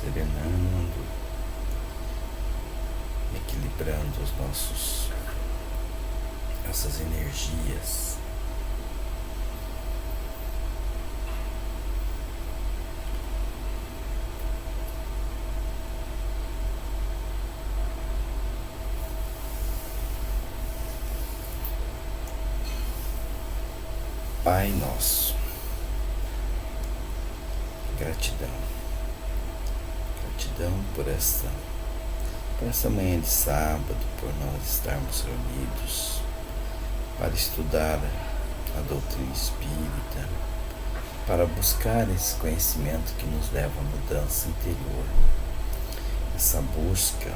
serenando, equilibrando nossas energias. Pai nosso, gratidão por essa manhã de sábado, por nós estarmos reunidos para estudar a doutrina espírita, para buscar esse conhecimento que nos leva à mudança interior, essa busca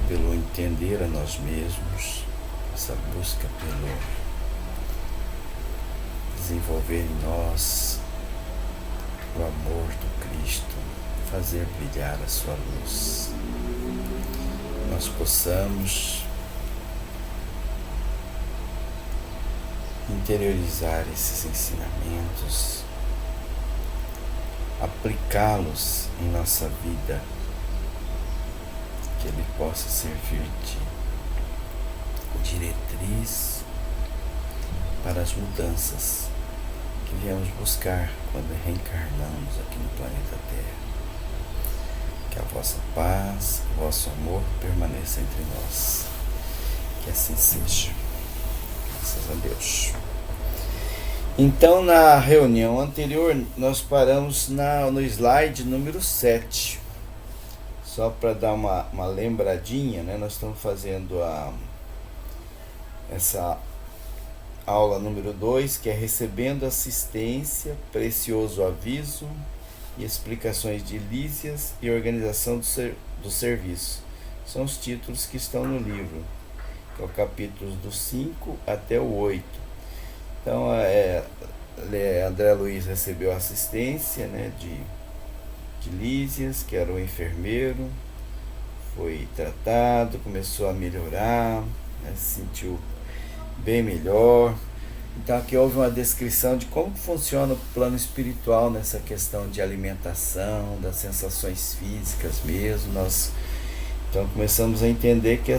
pelo entender a nós mesmos, essa busca pelo desenvolver em nós o amor do Cristo, fazer brilhar a sua luz. Nós possamos interiorizar esses ensinamentos, aplicá-los em nossa vida, que ele possa servir de diretriz para as mudanças que viemos buscar quando reencarnamos aqui no planeta Terra. Que a vossa paz, o vosso amor permaneça entre nós. Que assim seja. Graças a Deus. Então, na reunião anterior, nós paramos no slide número 7. Só para dar uma lembradinha, né? Nós estamos fazendo essa aula número 2, que é recebendo assistência, precioso aviso e explicações de Lísias e organização do serviço. São os títulos que estão no livro, que é o capítulo do 5 até o 8. Então, André Luiz recebeu assistência, né, de Lísias, que era o enfermeiro, foi tratado, começou a melhorar, né, se sentiu bem melhor. Então aqui houve uma descrição de como funciona o plano espiritual nessa questão de alimentação, das sensações físicas mesmo. Nós então começamos a entender que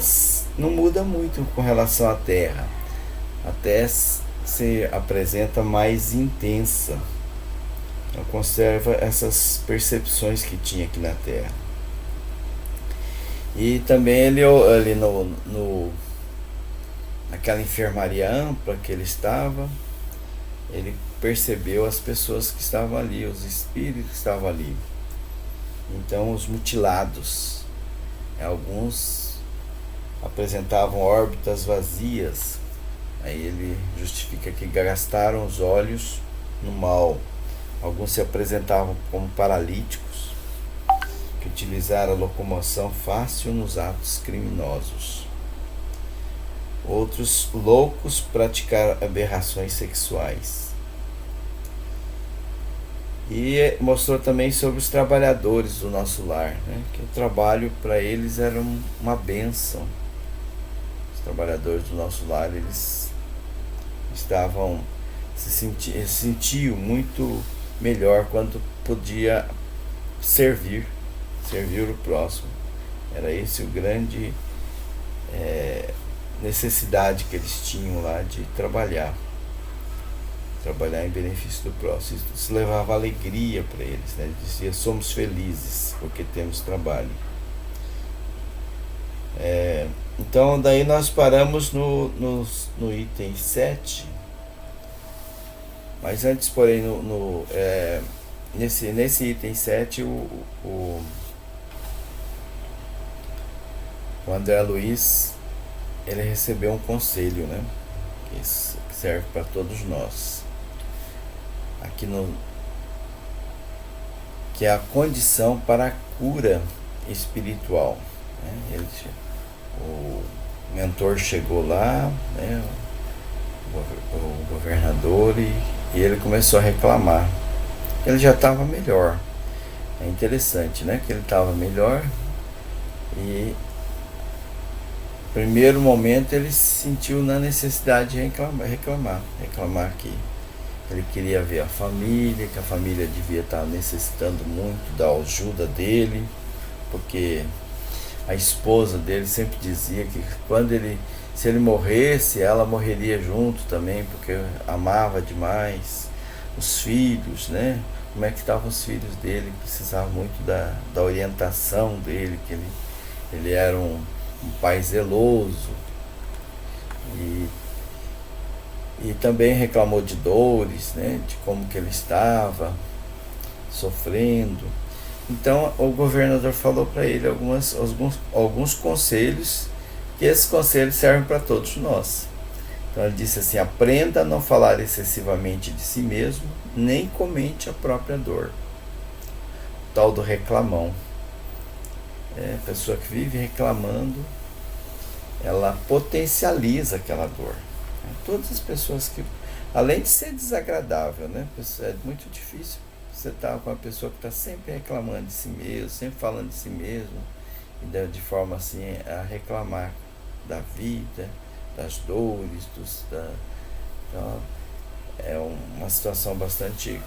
não muda muito com relação à Terra. A Terra se apresenta mais intensa. Ela conserva essas percepções que tinha aqui na Terra. E também ele ali naquela enfermaria ampla que ele estava, ele percebeu as pessoas que estavam ali, os espíritos que estavam ali. Então, os mutilados, alguns apresentavam órbitas vazias. Aí ele justifica que gastaram os olhos no mal. Alguns se apresentavam como paralíticos, que utilizaram a locomoção fácil nos atos criminosos. Outros loucos praticaram aberrações sexuais. E mostrou também sobre os trabalhadores do nosso lar, né? Que o trabalho para eles era uma bênção. Os trabalhadores do nosso lar, eles estavam se sentiam muito melhor quando podia servir o próximo. Era esse o grande necessidade que eles tinham lá de trabalhar em benefício do próximo. Isso levava alegria para eles, né? Eles diziam: somos felizes porque temos trabalho. Então daí nós paramos no item 7, mas antes, porém, nesse item 7 o André Luiz, ele recebeu um conselho, né, que serve para todos nós, aqui que é a condição para a cura espiritual, né? O mentor chegou lá, né, o governador, e ele começou a reclamar. Ele já estava melhor. É interessante, né, que ele estava melhor, e primeiro momento ele se sentiu na necessidade de reclamar que Ele queria ver a família, que a família devia estar necessitando muito da ajuda dele, porque a esposa dele sempre dizia que se ele morresse, ela morreria junto também, porque amava demais os filhos, né? Como é que estavam os filhos dele, precisavam muito da orientação dele, que ele era um pai zeloso, e também reclamou de dores, né? De como que ele estava sofrendo. Então o governador falou para ele alguns conselhos, que esses conselhos servem para todos nós. Então ele disse assim: aprenda a não falar excessivamente de si mesmo, nem comente a própria dor. O tal do reclamão. A pessoa que vive reclamando, ela potencializa aquela dor. Todas as pessoas que, além de ser desagradável, né? É muito difícil você estar com uma pessoa que está sempre reclamando de si mesmo, sempre falando de si mesmo, e de forma assim a reclamar da vida, das dores, então, é uma situação bastante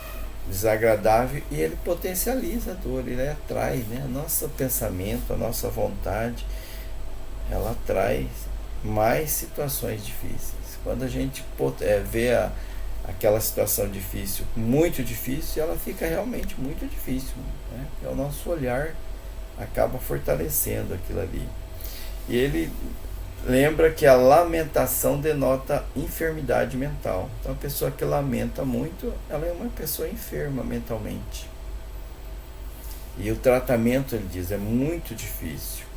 desagradável, e ele potencializa a dor, ele atrai, né? Nosso pensamento, a nossa vontade, ela atrai mais situações difíceis. Quando a gente vê aquela situação difícil, muito difícil, ela fica realmente muito difícil, né? E o nosso olhar acaba fortalecendo aquilo ali. E ele lembra que a lamentação denota enfermidade mental. Então a pessoa que lamenta muito, ela é uma pessoa enferma mentalmente. E o tratamento, ele diz, é muito difícil.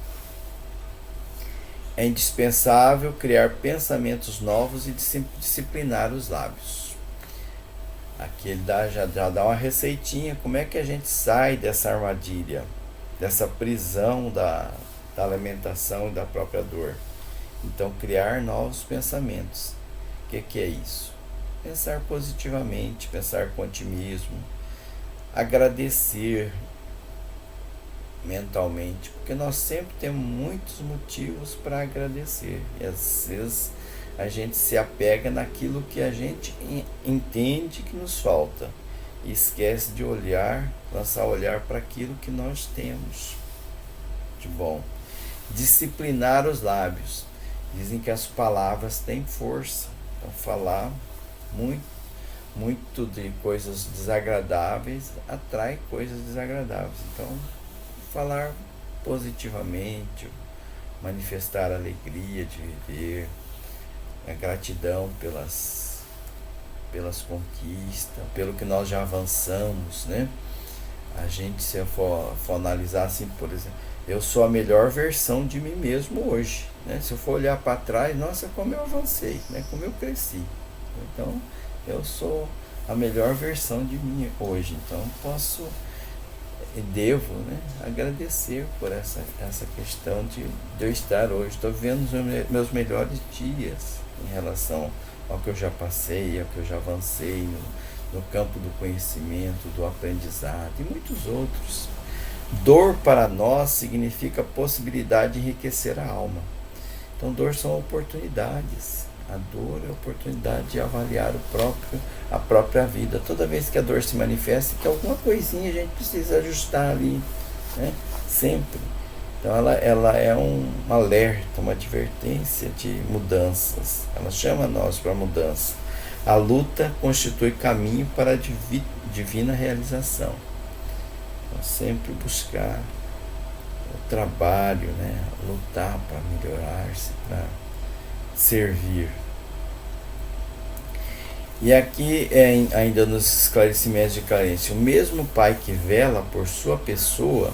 É indispensável criar pensamentos novos e disciplinar os lábios. Aqui ele já dá uma receitinha, como é que a gente sai dessa armadilha, dessa prisão da alimentação e da própria dor. Então, criar novos pensamentos. O que é isso? Pensar positivamente, pensar com otimismo, agradecer mentalmente, porque nós sempre temos muitos motivos para agradecer, e às vezes a gente se apega naquilo que a gente entende que nos falta e esquece de lançar olhar para aquilo que nós temos de bom. Disciplinar os lábios. Dizem que as palavras têm força, então falar muito de coisas desagradáveis atrai coisas desagradáveis. Então, falar positivamente, manifestar a alegria de viver, a gratidão pelas conquistas, pelo que nós já avançamos, né? A gente, se eu for analisar assim, por exemplo, eu sou a melhor versão de mim mesmo hoje, né? Se eu for olhar para trás, nossa, como eu avancei, né? Como eu cresci. Então, eu sou a melhor versão de mim hoje. Então, posso e devo, né, agradecer por essa questão de eu estar hoje. Estou vivendo os meus melhores dias em relação ao que eu já passei, ao que eu já avancei no campo do conhecimento, do aprendizado e muitos outros. Dor para nós significa possibilidade de enriquecer a alma. Então, dor são oportunidades. A dor é a oportunidade de avaliar a própria vida. Toda vez que a dor se manifesta, que alguma coisinha a gente precisa ajustar ali, né? Sempre. Então ela é um alerta, uma advertência de mudanças. Ela chama nós para mudança. A luta constitui caminho para a divina realização. Então, sempre buscar o trabalho, né? Lutar para melhorar-se, para servir. E aqui ainda nos esclarecimentos de Clarencio: o mesmo Pai que vela por sua pessoa,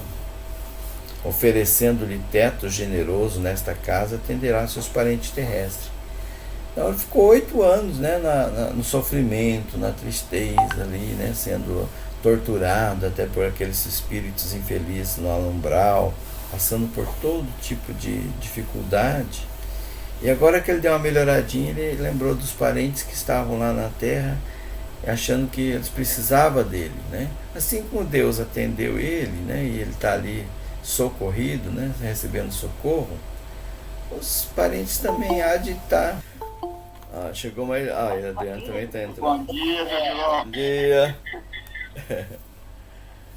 oferecendo-lhe teto generoso nesta casa, atenderá seus parentes terrestres. Então ele ficou 8 anos, né, no sofrimento, na tristeza ali, né, sendo torturado até por aqueles espíritos infelizes no alumbral, passando por todo tipo de dificuldade. E agora que ele deu uma melhoradinha, ele lembrou dos parentes que estavam lá na terra, achando que eles precisavam dele, né? Assim como Deus atendeu ele, né, e ele está ali socorrido, né, recebendo socorro, os parentes também há de estar Ah, chegou mais. Ah, e a Adriana também tá Bom entrando. dia, Bom Danilo. dia.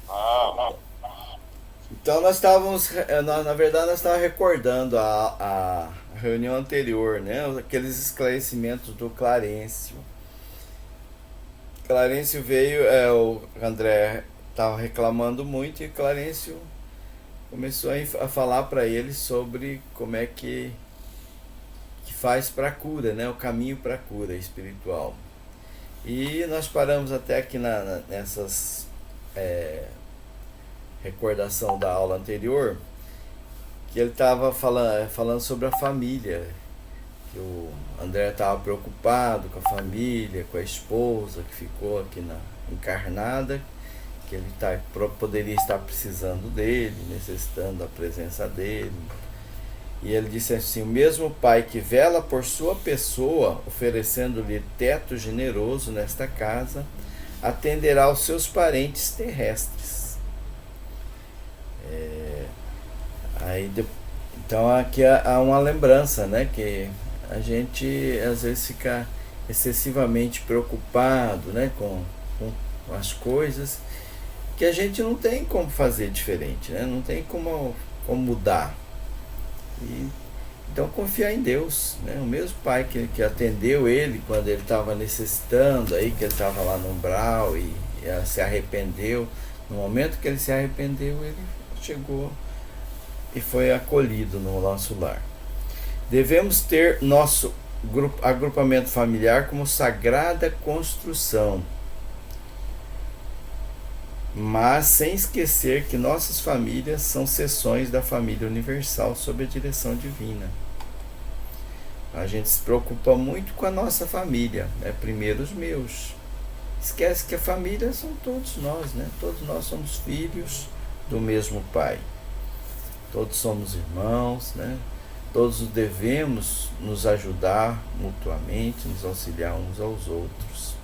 Ah, Então nós estávamos, na verdade nós estávamos recordando a reunião anterior, né? Aqueles esclarecimentos do Clarencio. Clarencio veio, o André estava reclamando muito e Clarencio começou a falar para ele sobre como é que faz para a cura, né? O caminho para a cura espiritual. E nós paramos até aqui nessas recordação da aula anterior, que ele estava falando sobre a família, que o André estava preocupado com a família, com a esposa que ficou aqui encarnada, que ele poderia estar precisando dele, necessitando da presença dele. E ele disse assim: o mesmo Pai que vela por sua pessoa, oferecendo-lhe teto generoso nesta casa, atenderá aos seus parentes terrestres. Aí, então aqui há uma lembrança, né, que a gente às vezes fica excessivamente preocupado, né, com as coisas que a gente não tem como fazer diferente, né, não tem como mudar. E, então confiar em Deus, né, o mesmo Pai que atendeu ele quando ele estava necessitando, aí que ele estava lá no umbral e se arrependeu. No momento que ele se arrependeu, ele chegou e foi acolhido no nosso lar. Devemos ter nosso agrupamento familiar como sagrada construção, mas sem esquecer que nossas famílias são seções da família universal sob a direção divina. A gente se preocupa muito com a nossa família, né? Primeiro os meus. Esquece que a família são todos nós, né? Todos nós somos filhos do mesmo Pai. Todos somos irmãos, né? Todos devemos nos ajudar mutuamente, nos auxiliar uns aos outros.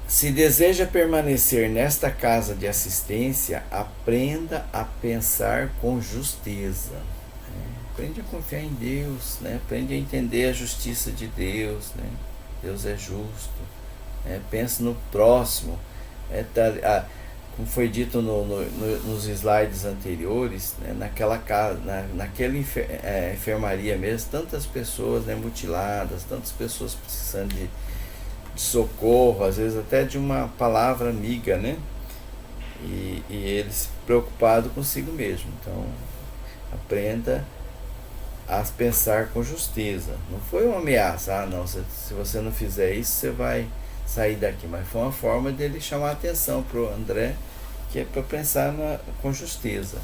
Se deseja permanecer nesta casa de assistência, aprenda a pensar com justeza. Aprende a confiar em Deus, né? Aprende a entender a justiça de Deus, né? Deus é justo. Pense no próximo. Como foi dito nos slides anteriores, né? Naquela casa, naquela enfermaria mesmo, tantas pessoas, né, mutiladas, tantas pessoas precisando de socorro, às vezes até de uma palavra amiga, né? E eles preocupados consigo mesmo. Então, aprenda a pensar com justeza. Não foi uma ameaça, não, se você não fizer isso, você vai sair daqui. Mas foi uma forma dele chamar a atenção para o André, que é para pensar com justeza.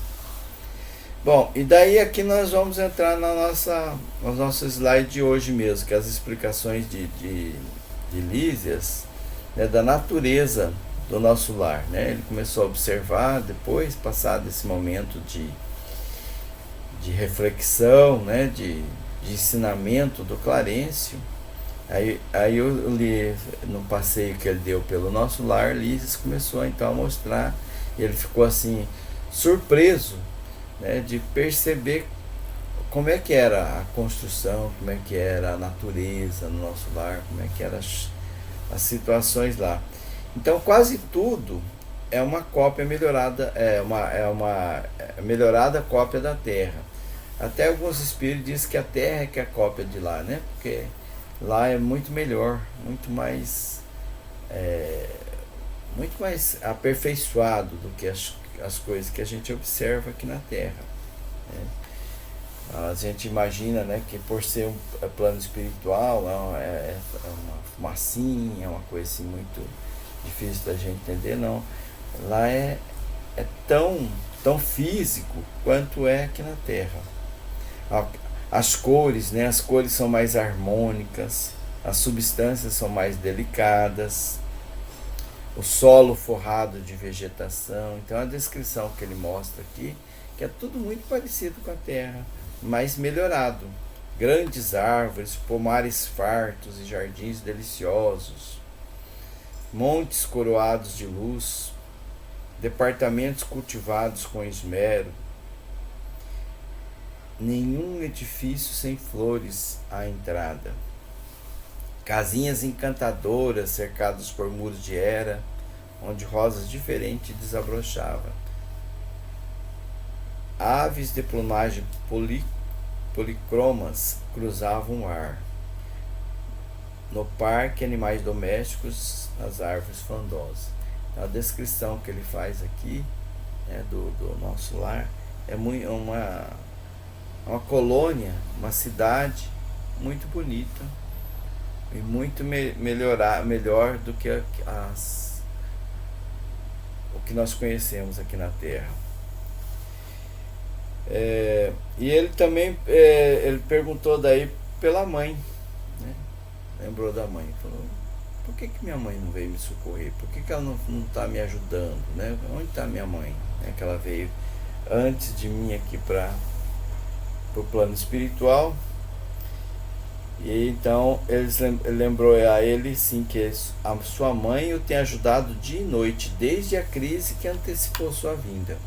Bom, e daí aqui nós vamos entrar no nosso slide de hoje mesmo, que é as explicações de Lísias, né, da natureza do nosso lar. Né? Ele começou a observar, depois, passado esse momento de reflexão, né, de ensinamento do Clarencio. Aí eu li no passeio que ele deu pelo nosso lar, Lísias começou então a mostrar, e ele ficou assim surpreso, né, de perceber como é que era a construção, como é que era a natureza no nosso lar, como é que eram as situações lá. Então quase tudo é uma cópia melhorada, é uma melhorada cópia da Terra. Até alguns espíritos dizem que a Terra é que é a cópia de lá, né? Porque lá é muito melhor, muito mais aperfeiçoado do que as coisas que a gente observa aqui na Terra. Né? A gente imagina, né, que por ser um plano espiritual é uma fumacinha, é uma coisa assim muito difícil da gente entender, não. Lá é tão físico quanto é aqui na Terra. As cores, né, as cores são mais harmônicas, as substâncias são mais delicadas, o solo forrado de vegetação. Então a descrição que ele mostra aqui, que é tudo muito parecido com a Terra, mas melhorado. Grandes árvores, pomares fartos e jardins deliciosos, montes coroados de luz, departamentos cultivados com esmero, nenhum edifício sem flores à entrada. Casinhas encantadoras cercadas por muros de era, onde rosas diferentes desabrochavam. Aves de plumagem policromas cruzavam o ar. No parque, animais domésticos nas árvores frondosas. Então, a descrição que ele faz aqui, né, do nosso lar é uma colônia, uma cidade muito bonita e muito melhor do que o que nós conhecemos aqui na Terra. E ele também ele perguntou daí pela mãe, né? Lembrou da mãe, falou: por que minha mãe não veio me socorrer? Por que ela não está me ajudando, né? Onde está minha mãe? Que ela veio antes de mim aqui para o plano espiritual. E então ele lembrou a ele sim que a sua mãe o tem ajudado dia e noite desde a crise que antecipou sua vinda.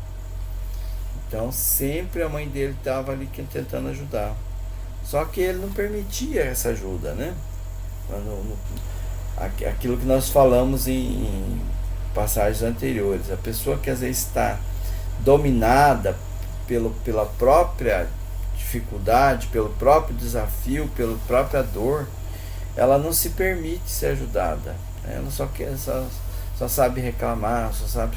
Então sempre a mãe dele estava ali tentando ajudar, só que ele não permitia essa ajuda, né? Aquilo que nós falamos em passagens anteriores, a pessoa que às vezes está dominada pela própria dificuldade, pelo próprio desafio, pela própria dor, ela não se permite ser ajudada. Ela só sabe reclamar, só sabe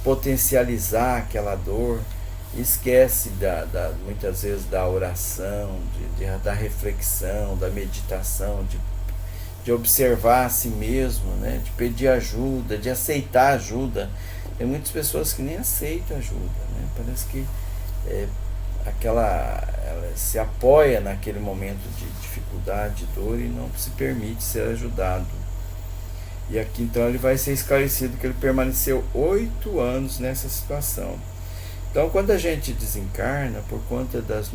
potencializar aquela dor, esquece muitas vezes da oração, da reflexão, da meditação, de observar a si mesmo, né? De pedir ajuda, de aceitar ajuda. Tem muitas pessoas que nem aceitam ajuda, né? Parece que ela se apoia naquele momento de dificuldade, de dor, e não se permite ser ajudado. E aqui então ele vai ser esclarecido que ele permaneceu 8 anos nessa situação. Então, quando a gente desencarna, por conta dessas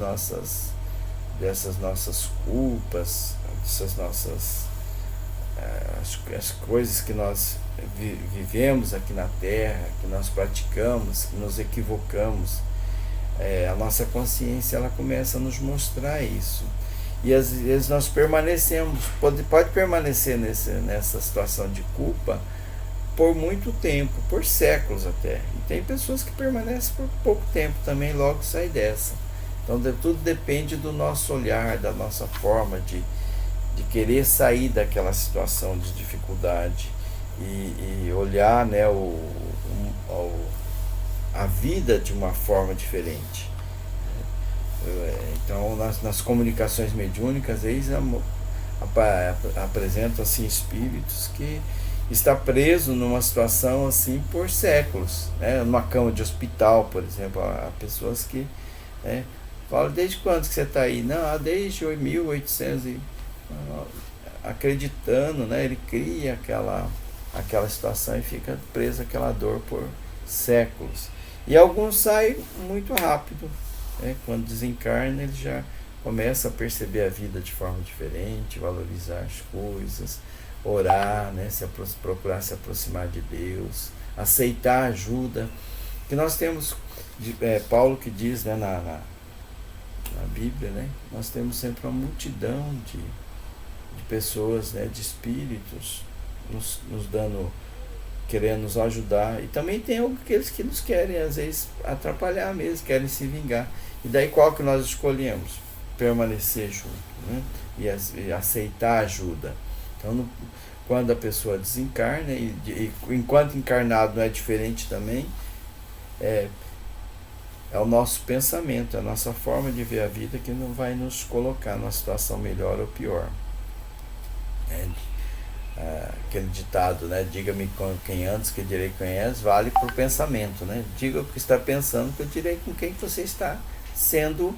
nossas culpas, dessas nossas as coisas que nós vivemos aqui na Terra, que nós praticamos, que nos equivocamos, a nossa consciência ela começa a nos mostrar isso. E às vezes nós permanecemos, pode permanecer nessa situação de culpa por muito tempo, por séculos até. E tem pessoas que permanecem por pouco tempo também, logo sai dessa. Então tudo depende do nosso olhar, da nossa forma de querer sair daquela situação de dificuldade e olhar, né, a vida de uma forma diferente. Então nas comunicações mediúnicas eles apresentam assim espíritos que está preso numa situação assim por séculos, né? Numa cama de hospital, por exemplo. Há pessoas que falam: desde quando que você está aí? Não, desde 1800 acreditando, né? Ele cria aquela situação e fica preso àquela dor por séculos. E alguns saem muito rápido, né? Quando desencarna, ele já começa a perceber a vida de forma diferente, valorizar as coisas, orar, né? Procurar se aproximar de Deus, aceitar ajuda. Que nós temos, Paulo que diz, né, na Bíblia, né? Nós temos sempre uma multidão de pessoas, né, de espíritos nos dando, querendo nos ajudar. E também tem aqueles que nos querem às vezes atrapalhar mesmo, querem se vingar. E daí qual que nós escolhemos? Permanecer junto, né? E aceitar ajuda. Então quando a pessoa desencarna, e enquanto encarnado não é diferente também, é o nosso pensamento, a nossa forma de ver a vida que não vai nos colocar numa situação melhor ou pior. Aquele ditado, né? Diga-me quem antes que direi quem és, vale para o pensamento, né? Diga o que está pensando, que eu direi com quem você está sendo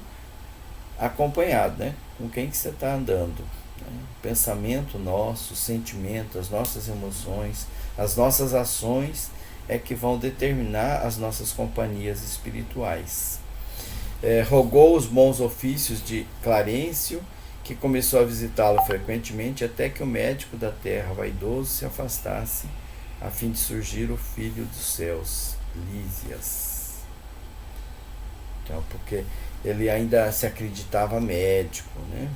acompanhado, né? Com quem que você está andando, né? Pensamento nosso, sentimento, as nossas emoções, as nossas ações é que vão determinar as nossas companhias espirituais. Rogou os bons ofícios de Clarencio, que começou a visitá-lo frequentemente, até que o médico da terra vaidoso se afastasse, a fim de surgir o filho dos céus, Lísias. Então, porque ele ainda se acreditava médico, né?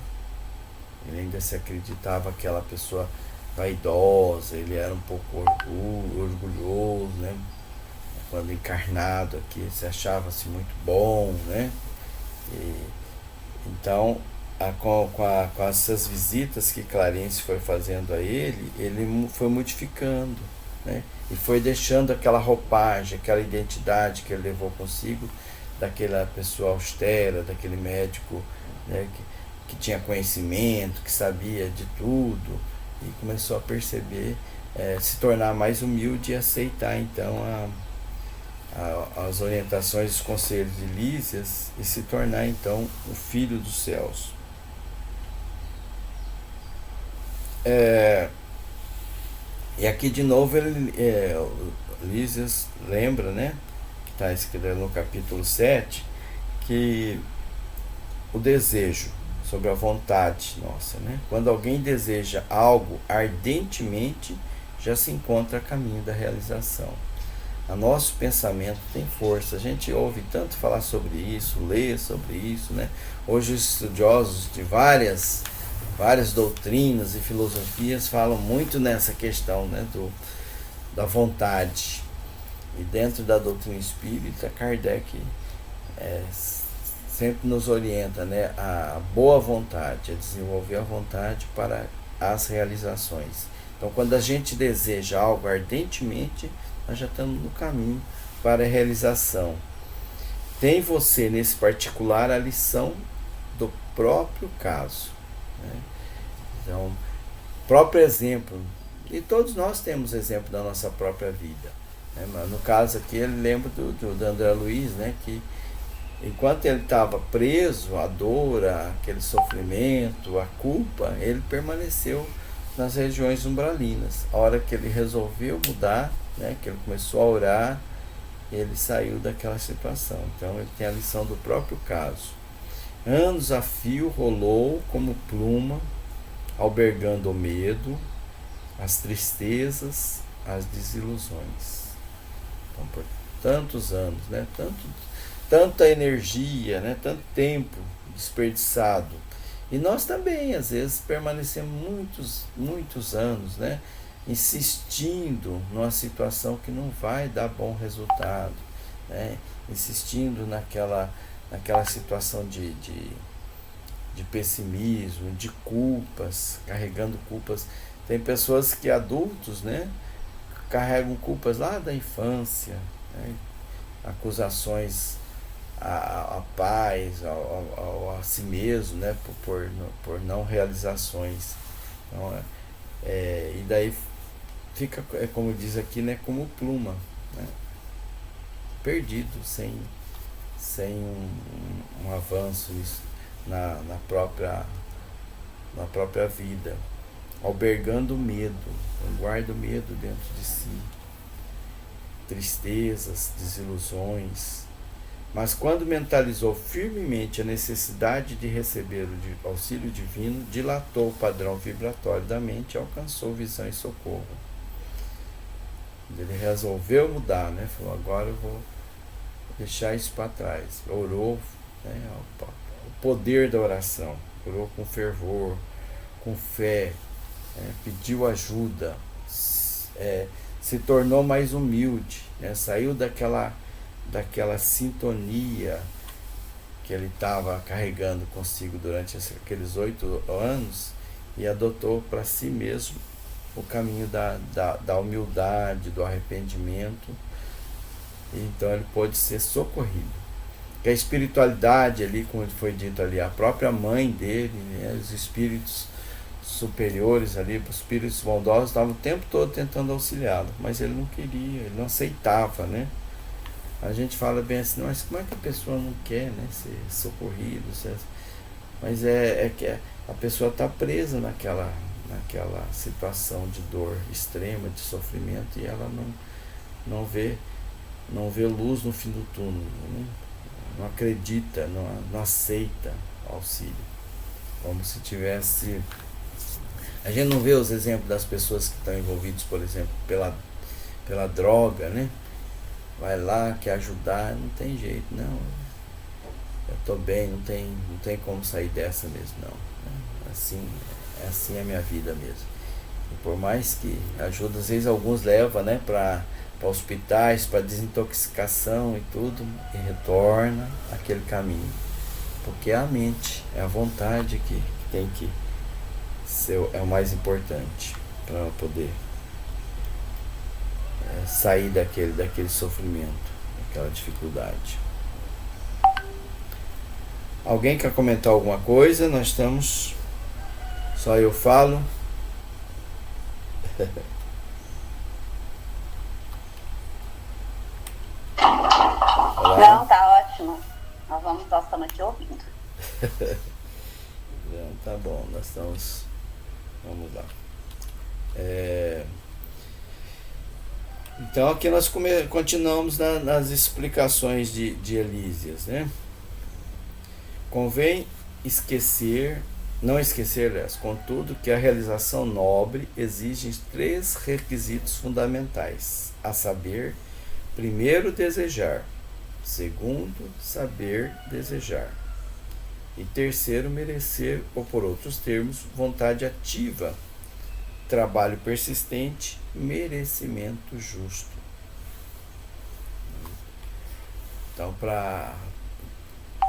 Ele ainda se acreditava aquela pessoa vaidosa, ele era um pouco orgulhoso, né? Quando encarnado aqui, se achava-se muito bom, né? E, então, com essas visitas que Clarence foi fazendo a ele foi modificando, né? E foi deixando aquela roupagem, aquela identidade que ele levou consigo, daquela pessoa austera, daquele médico, né, que tinha conhecimento, que sabia de tudo, e começou a perceber, se tornar mais humilde e aceitar então as orientações e os conselhos de Lísias e se tornar então o filho dos céus. E aqui de novo Lísias lembra, né, que está escrito no capítulo 7, que o desejo, sobre a vontade nossa, né? Quando alguém deseja algo ardentemente, já se encontra a caminho da realização. O nosso pensamento tem força. A gente ouve tanto falar sobre isso, lê sobre isso, né? Hoje os estudiosos de várias doutrinas e filosofias falam muito nessa questão, né, da vontade. E dentro da doutrina espírita, Kardec sempre nos orienta, né, a boa vontade, a desenvolver a vontade para as realizações. Então, quando a gente deseja algo ardentemente, nós já estamos no caminho para a realização. Tem você, nesse particular, a lição do próprio caso, né? Então, próprio exemplo. E todos nós temos exemplo da nossa própria vida, né? Mas no caso aqui, ele lembra do André Luiz, né, que enquanto ele estava preso, a dor, aquele sofrimento, a culpa, ele permaneceu nas regiões umbralinas. A hora que ele resolveu mudar, né, que ele começou a orar, ele saiu daquela situação. Então ele tem a lição do próprio caso. Anos a fio rolou como pluma, albergando o medo, as tristezas, as desilusões. Então, por tantos anos, né, tanta energia, né, tanto tempo desperdiçado. E nós também, às vezes, permanecemos muitos anos, né, insistindo numa situação que não vai dar bom resultado, né, insistindo naquela situação de pessimismo, de culpas, carregando culpas. Tem pessoas que, adultos, né, carregam culpas lá da infância, né, acusações a pais, a si mesmo, né, por não realizações. Então, e daí fica, como diz aqui, né, como pluma, né, perdido, sem um avanço na própria vida, albergando medo. Então, guarda o medo dentro de si, tristezas, desilusões. Mas quando mentalizou firmemente a necessidade de receber o auxílio divino, dilatou o padrão vibratório da mente e alcançou visão e socorro. Ele resolveu mudar, né? Falou, agora eu vou deixar isso para trás. Orou, né? O poder da oração. Orou com fervor, com fé, né? Pediu ajuda, se tornou mais humilde, né? Saiu daquela sintonia que ele estava carregando consigo durante aqueles 8 anos e adotou para si mesmo o caminho da humildade, do arrependimento. Então ele pôde ser socorrido. Que a espiritualidade ali, como foi dito ali, a própria mãe dele, né, os espíritos superiores ali, os espíritos bondosos, estavam o tempo todo tentando auxiliá-lo, mas ele não queria, ele não aceitava, né? A gente fala bem assim, mas como é que a pessoa não quer, né, ser socorrida? Mas é que a pessoa está presa naquela situação de dor extrema, de sofrimento, e ela não vê luz no fim do túnel, né? Não acredita, não aceita o auxílio. Como se tivesse... A gente não vê os exemplos das pessoas que estão envolvidas, por exemplo, pela droga, né? Vai lá, quer ajudar, não tem jeito, não. eu tô bem, não tem como sair dessa mesmo, não. Assim, é assim a minha vida mesmo. E por mais que ajuda, às vezes alguns levam, né, para hospitais, para desintoxicação e tudo, e retorna aquele caminho. Porque é a mente, é a vontade que tem que ser, é o mais importante para poder sair daquele sofrimento, daquela dificuldade. Alguém quer comentar alguma coisa? Nós estamos. Só eu falo. Olá. Não, tá ótimo. Nós estamos aqui ouvindo. Não, tá bom, nós estamos. Vamos lá. Então aqui nós continuamos nas explicações de Elísias, né? Convém não esquecer, aliás, contudo, que a realização nobre exige 3 requisitos fundamentais, a saber, primeiro, desejar, segundo, saber desejar, e terceiro, merecer, ou por outros termos, vontade ativa, trabalho persistente, merecimento justo. Então,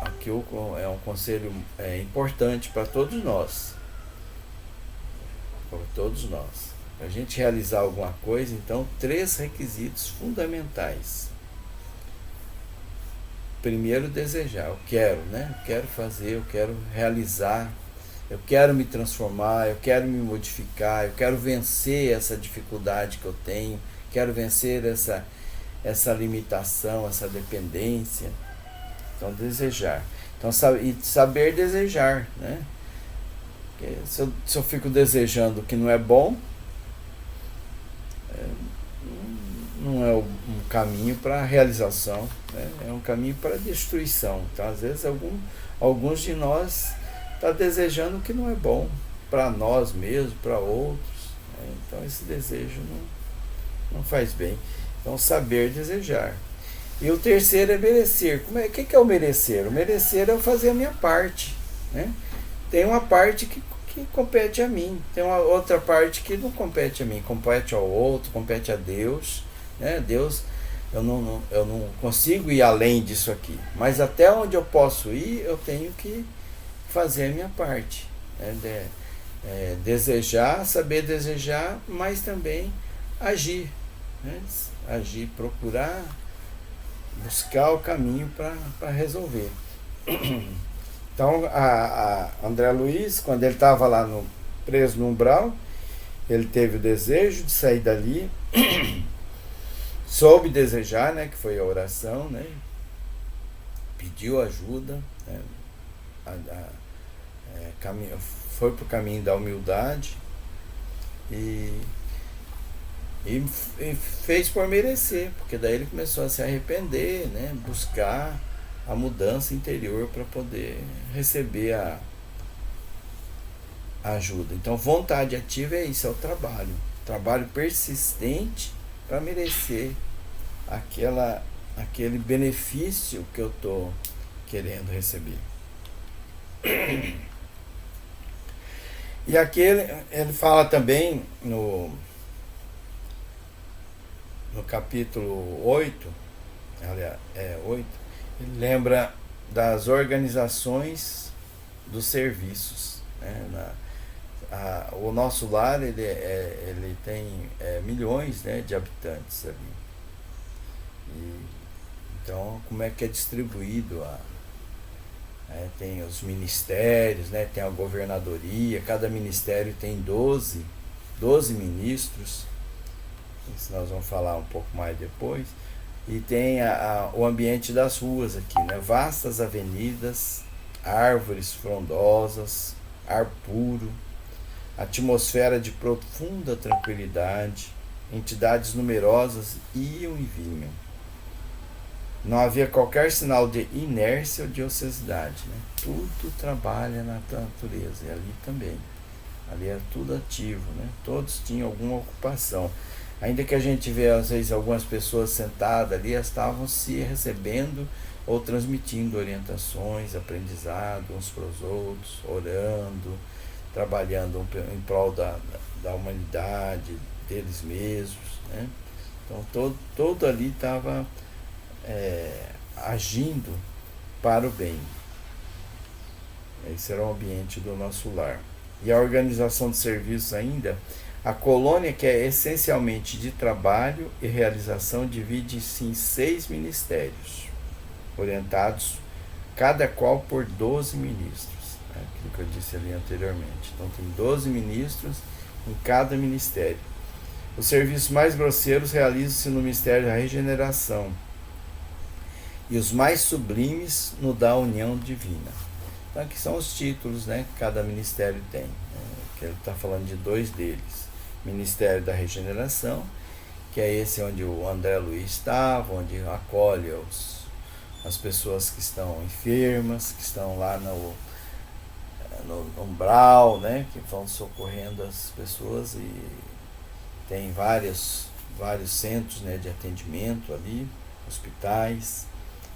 aqui é um conselho importante para todos nós. Para todos nós. Para a gente realizar alguma coisa, então, 3 requisitos fundamentais. Primeiro, desejar. Eu quero, né? Eu quero fazer, eu quero realizar, eu quero me transformar, eu quero me modificar, eu quero vencer essa dificuldade que eu tenho, quero vencer essa limitação, essa dependência. Então, desejar. Então, e saber desejar, né? Porque se eu fico desejando o que não é bom, não é um caminho para a realização, né? É um caminho para a destruição. Então, às vezes, alguns de nós está desejando o que não é bom para nós mesmos, para outros, né? Então, esse desejo não faz bem. Então, saber desejar. E o terceiro é merecer. O que é o merecer? O merecer é eu fazer a minha parte, né? Tem uma parte que compete a mim, tem uma outra parte que não compete a mim, compete ao outro, compete a Deus, né? Deus, eu não consigo ir além disso aqui, mas até onde eu posso ir, eu tenho que fazer a minha parte, né? Desejar, saber desejar, mas também agir, né? Agir, procurar buscar o caminho para resolver. Então, a André Luiz, quando ele estava lá preso no umbral, ele teve o desejo de sair dali, soube desejar, né, que foi a oração, né, pediu ajuda, né, foi para o caminho da humildade e fez por merecer, porque daí ele começou a se arrepender, né, buscar a mudança interior para poder receber a ajuda. Então, vontade ativa é isso, é o trabalho persistente para merecer aquele benefício que eu estou querendo receber. E aqui ele fala também no capítulo 8, aliás, 8, ele lembra das organizações dos serviços, né? O nosso lar ele tem milhões, né, de habitantes ali. Então, como é que é distribuído tem os ministérios, né, tem a governadoria, cada ministério tem 12 ministros. Isso nós vamos falar um pouco mais depois. E tem o ambiente das ruas aqui, né? Vastas avenidas, árvores frondosas, ar puro, atmosfera de profunda tranquilidade, entidades numerosas iam e vinham. Não havia qualquer sinal de inércia ou de ociosidade, né? Tudo trabalha na natureza, e ali também. Ali era tudo ativo, né? Todos tinham alguma ocupação. Ainda que a gente vê às vezes algumas pessoas sentadas ali, elas estavam se recebendo ou transmitindo orientações, aprendizado uns para os outros, orando, trabalhando em prol da humanidade, deles mesmos, né? Então todo ali estava agindo para o bem. Esse era o ambiente do nosso lar. E a organização de serviços ainda, a colônia, que é essencialmente de trabalho e realização, divide-se em 6 ministérios, orientados cada qual por 12 ministros. Aquilo que eu disse ali anteriormente. Então tem 12 ministros em cada ministério. Os serviços mais grosseiros realizam-se no Ministério da Regeneração e os mais sublimes no da União Divina. Então aqui são os títulos, né, que cada ministério tem, que ele está falando de 2 deles. Ministério da Regeneração, que é esse onde o André Luiz estava, onde acolhe as pessoas que estão enfermas, que estão lá no umbral, né, que vão socorrendo as pessoas, e tem vários centros, né, de atendimento ali, hospitais.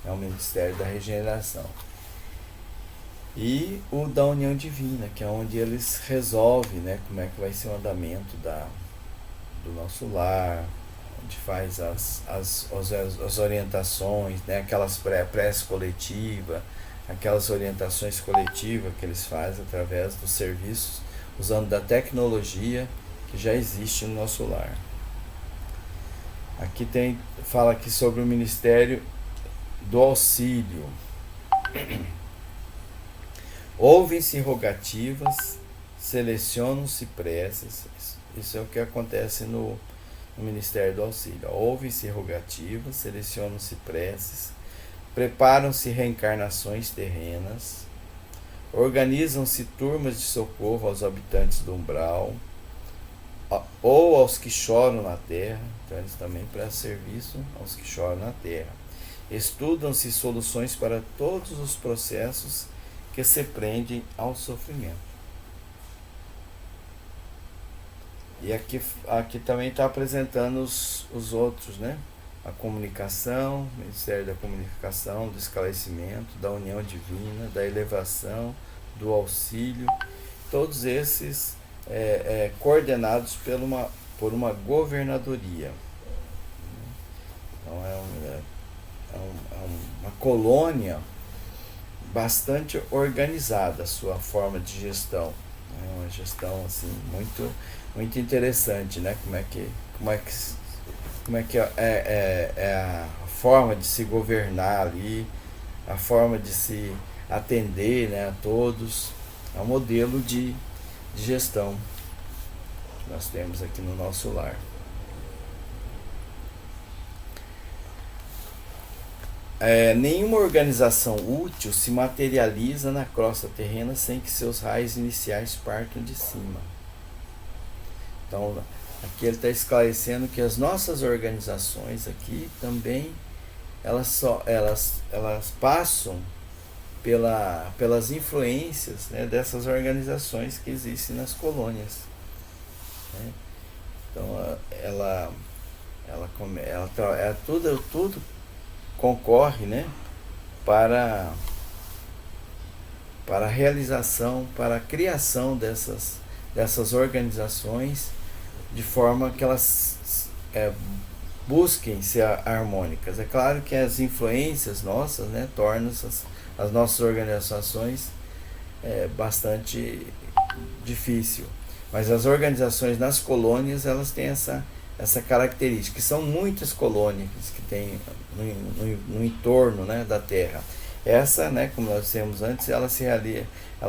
É o Ministério da Regeneração. E o da União Divina, que é onde eles resolvem, né, como é que vai ser o andamento do nosso lar, onde faz as orientações, né, aquelas preces coletivas, aquelas orientações coletivas que eles fazem através dos serviços, usando da tecnologia que já existe no nosso lar. Aqui fala aqui sobre o Ministério do Auxílio. Ouvem-se rogativas, selecionam-se preces. Isso é o que acontece no Ministério do Auxílio. Ouvem-se rogativas, selecionam-se preces, preparam-se reencarnações terrenas, organizam-se turmas de socorro aos habitantes do umbral ou aos que choram na terra. Então eles também prestam serviço aos que choram na terra. Estudam-se soluções para todos os processos que se prendem ao sofrimento. E aqui também está apresentando os outros, né? A comunicação, Ministério da Comunicação, do Esclarecimento, da União Divina, da Elevação, do Auxílio, todos esses coordenados por uma governadoria. Então uma colônia bastante organizada, a sua forma de gestão. É uma gestão assim muito interessante, né? Como é que é a forma de se governar ali, a forma de se atender, né, a todos. É um modelo de gestão que nós temos aqui no nosso lar. Nenhuma organização útil se materializa na crosta terrena sem que seus raios iniciais partam de cima. Então, aqui ele está esclarecendo que as nossas organizações aqui também elas passam pelas influências, né, dessas organizações que existem nas colônias, né? Então tudo concorre, né, para a realização, para a criação dessas organizações, de forma que elas busquem ser harmônicas. É claro que as influências nossas, né, tornam as nossas organizações bastante difícil, mas as organizações nas colônias, elas têm essa característica, que são muitas colônias que tem no entorno, né, da Terra. Essa, né, como nós dissemos antes, ela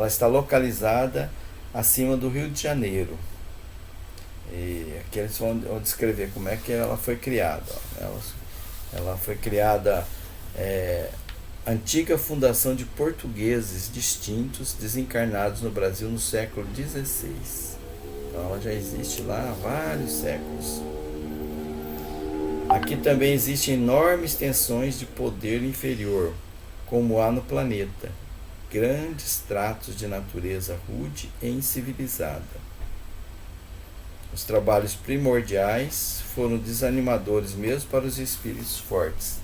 está localizada acima do Rio de Janeiro. E aqui eles vão descrever como é que ela foi criada. Ela foi criada antiga fundação de portugueses distintos, desencarnados no Brasil no século XVI. Então ela já existe lá há vários séculos. Aqui também existem enormes tensões de poder inferior, como há no planeta, grandes tratos de natureza rude e incivilizada. Os trabalhos primordiais foram desanimadores mesmo para os espíritos fortes.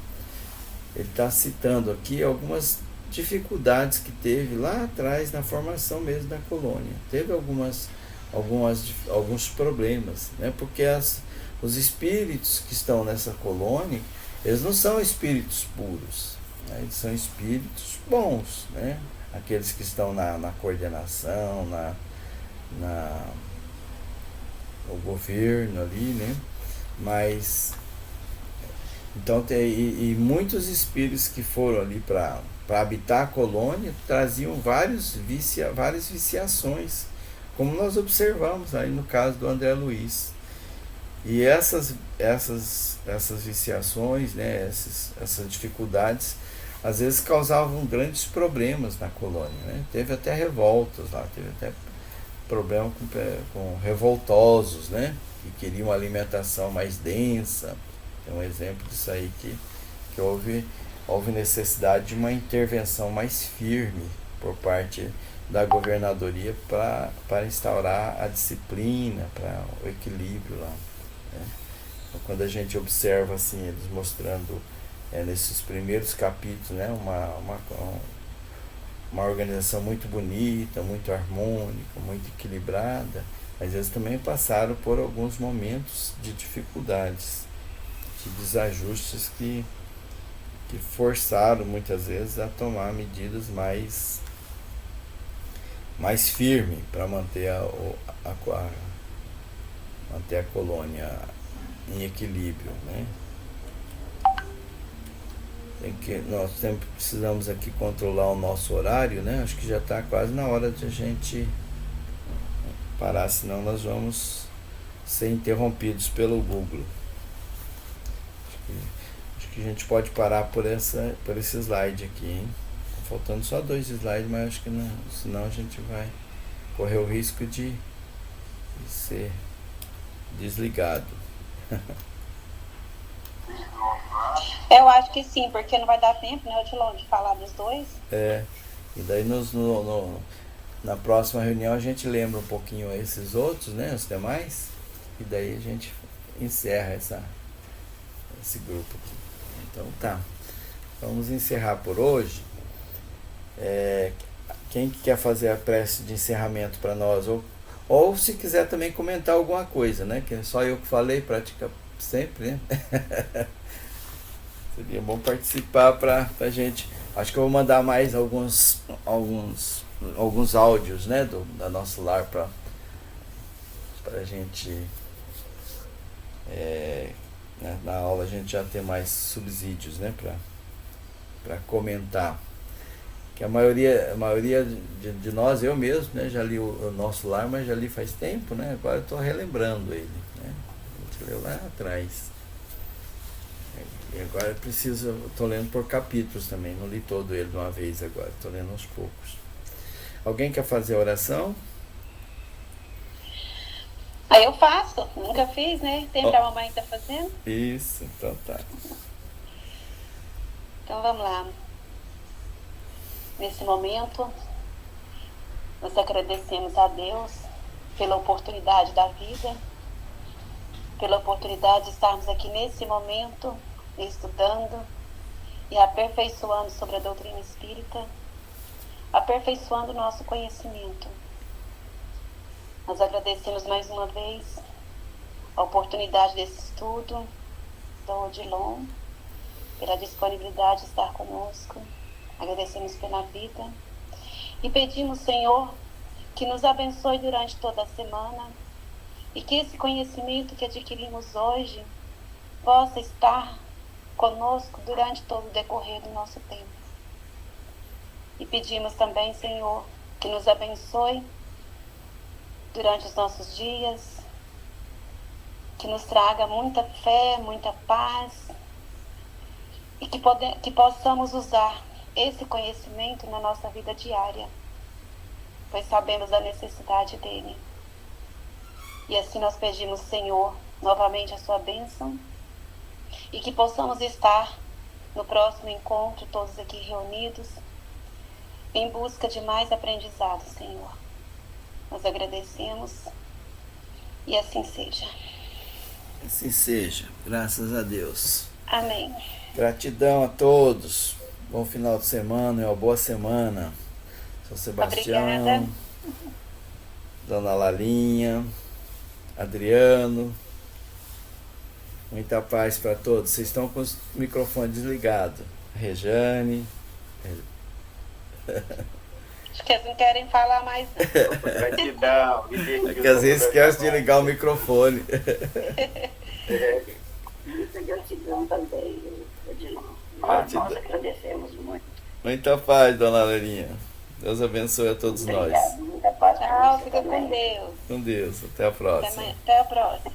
Ele está citando aqui algumas dificuldades que teve lá atrás na formação mesmo da colônia. Teve alguns problemas, né? Porque os espíritos que estão nessa colônia, eles não são espíritos puros, né? Eles são espíritos bons, né? Aqueles que estão na coordenação, no governo ali, né? Mas então e muitos espíritos que foram ali para habitar a colônia traziam várias viciações, como nós observamos aí no caso do André Luiz. E essas viciações, né, essas dificuldades, às vezes causavam grandes problemas na colônia, né? Teve até revoltas lá, teve até problema com revoltosos, né, que queriam uma alimentação mais densa. Tem um exemplo disso aí que houve necessidade de uma intervenção mais firme por parte da governadoria para instaurar a disciplina, para o equilíbrio lá, né? Então, quando a gente observa assim, eles mostrando nesses primeiros capítulos, né, uma organização muito bonita, muito harmônica, muito equilibrada, mas eles também passaram por alguns momentos de dificuldades, de desajustes que forçaram muitas vezes a tomar medidas mais firmes para manter manter a colônia em equilíbrio, né? Nós sempre precisamos aqui controlar o nosso horário, né? Acho que já está quase na hora de a gente parar, senão nós vamos ser interrompidos pelo Google. Acho que a gente pode parar por esse slide aqui, hein? Tá faltando só 2 slides, mas acho que não, senão a gente vai correr o risco de ser desligado. Eu acho que sim, porque não vai dar tempo, né, Odilon, de falar dos dois. E daí na próxima reunião a gente lembra um pouquinho esses outros, né, os demais, e daí a gente encerra esse grupo aqui. Então tá, vamos encerrar por hoje. Quem que quer fazer a prece de encerramento para nós, ou se quiser também comentar alguma coisa, né, que é só eu que falei, pratica sempre, né? Seria bom participar para a gente. Acho que eu vou mandar mais alguns áudios, né, da nosso lar para a gente na aula a gente já ter mais subsídios, né, para comentar. Que a maioria de nós, eu mesmo, né, já li o nosso lar, mas já li faz tempo, né? Agora estou relembrando ele, né? A gente leu lá atrás. E agora estou lendo por capítulos também, não li todo ele de uma vez agora, estou lendo aos poucos. Alguém quer fazer a oração? Aí eu faço, nunca fiz, né? Sempre a mamãe está fazendo. Isso, então tá. Então vamos lá. Nesse momento, nós agradecemos a Deus pela oportunidade da vida, pela oportunidade de estarmos aqui nesse momento, estudando e aperfeiçoando sobre a doutrina espírita, aperfeiçoando o nosso conhecimento. Nós agradecemos mais uma vez a oportunidade desse estudo, do Odilon, pela disponibilidade de estar conosco. Agradecemos pela vida e pedimos, Senhor, que nos abençoe durante toda a semana e que esse conhecimento que adquirimos hoje possa estar conosco durante todo o decorrer do nosso tempo. E pedimos também, Senhor, que nos abençoe durante os nossos dias, que nos traga muita fé, muita paz e que possamos usar esse conhecimento na nossa vida diária, pois sabemos da necessidade dele. E assim nós pedimos, Senhor, novamente a sua bênção e que possamos estar no próximo encontro, todos aqui reunidos, em busca de mais aprendizado, Senhor. Nós agradecemos e assim seja. Assim seja, graças a Deus. Amém. Gratidão a todos. Bom final de semana e uma boa semana. São Sebastião, Obrigada. Dona Lalinha, Adriano. Muita paz para todos. Vocês estão com os microfones desligados. Rejane. Acho que eles não querem falar mais não. Gratidão. É que às vezes esquece de ligar o microfone. Muita gratidão também, Edilon. Gratidão. Nós agradecemos muito. Muita paz, Dona Lalinha. Deus abençoe a todos nós. Obrigado, muita paz para Tchau, você fica também. com Deus. Com Deus. Até a próxima. Até a próxima.